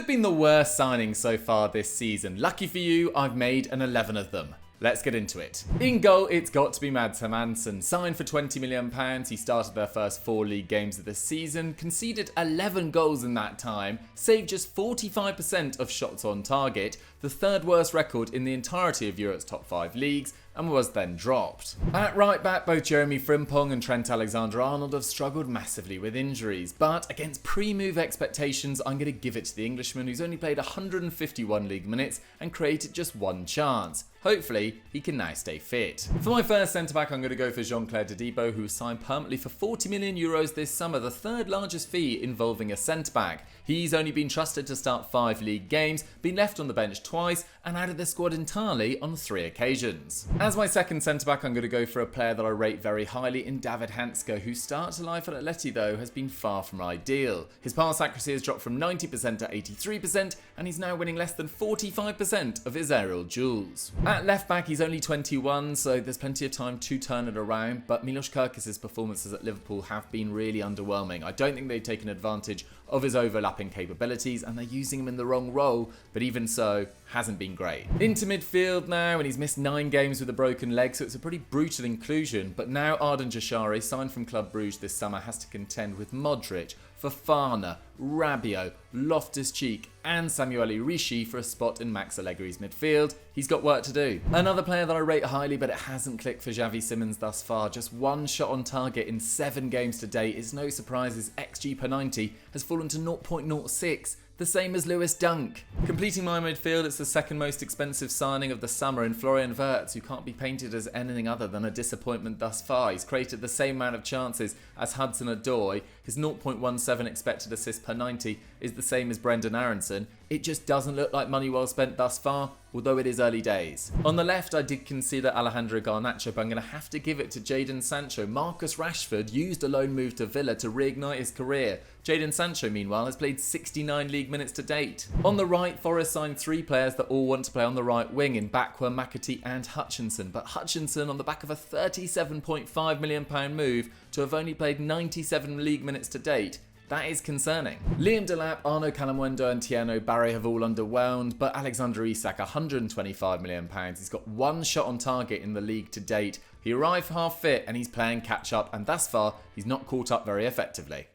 been the worst signing so far this season. Lucky for you, I've made an 11 of them. Let's get into it. In goal, it's got to be Mads Hermansen. Signed for £20 million, he started their first 4 league games of the season, conceded 11 goals in that time, saved just 45% of shots on target, the third worst record in the entirety of Europe's top 5 leagues, and was then dropped. At right back, both Jeremy Frimpong and Trent Alexander-Arnold have struggled massively with injuries, but against pre-move expectations, I'm going to give it to the Englishman who's only played 151 league minutes and created just 1 chance. Hopefully, he can now stay fit. For my first centre-back, I'm going to go for Jean-Claire Todibo, who was signed permanently for €40 million this summer, the third largest fee involving a centre-back. He's only been trusted to start 5 league games, been left on the bench twice, and out of the squad entirely on 3 occasions. As my second centre-back, I'm going to go for a player that I rate very highly in David Hansko, whose start to life at Atleti, though, has been far from ideal. His pass accuracy has dropped from 90% to 83%, and he's now winning less than 45% of his aerial duels. At left back, he's only 21, so there's plenty of time to turn it around, but Milos Kerkez's performances at Liverpool have been really underwhelming. I don't think they've taken advantage of his overlapping capabilities, and they're using him in the wrong role, but even so, hasn't been great. Into midfield now, and he's missed 9 games with a broken leg, so it's a pretty brutal inclusion, but now Arden Jashari, signed from Club Brugge this summer, has to contend with Modric, Fofana, Rabiot, Loftus-Cheek and Samuel Rishi for a spot in Max Allegri's midfield. He's got work to do. Another player that I rate highly, but it hasn't clicked for Xavi Simons thus far. Just 1 shot on target in 7 games to date. It's no surprise his XG per 90 has fallen to 0.06. The same as Lewis Dunk. Completing my midfield, it's the second most expensive signing of the summer in Florian Wirtz, who can't be painted as anything other than a disappointment thus far. He's created the same amount of chances as Hudson-Odoi. His 0.17 expected assist per 90 is the same as Brendan Aronson. It just doesn't look like money well spent thus far, although it is early days. On the left, I did consider Alejandro Garnacho, but I'm going to have to give it to Jadon Sancho. Marcus Rashford used a loan move to Villa to reignite his career. Jadon Sancho, meanwhile, has played 69 league minutes to date. On the right, Forest signed 3 players that all want to play on the right wing in Bakwa, McAtee and Hutchinson, but Hutchinson, on the back of a £37.5 million move to have only played 97 league minutes to date, that is concerning. Liam Delap, Arno Calamuendo and Tiano Barre have all underwhelmed, but Alexander Isak, £125 million. He's got 1 shot on target in the league to date. He arrived half fit and he's playing catch up, and thus far, he's not caught up very effectively.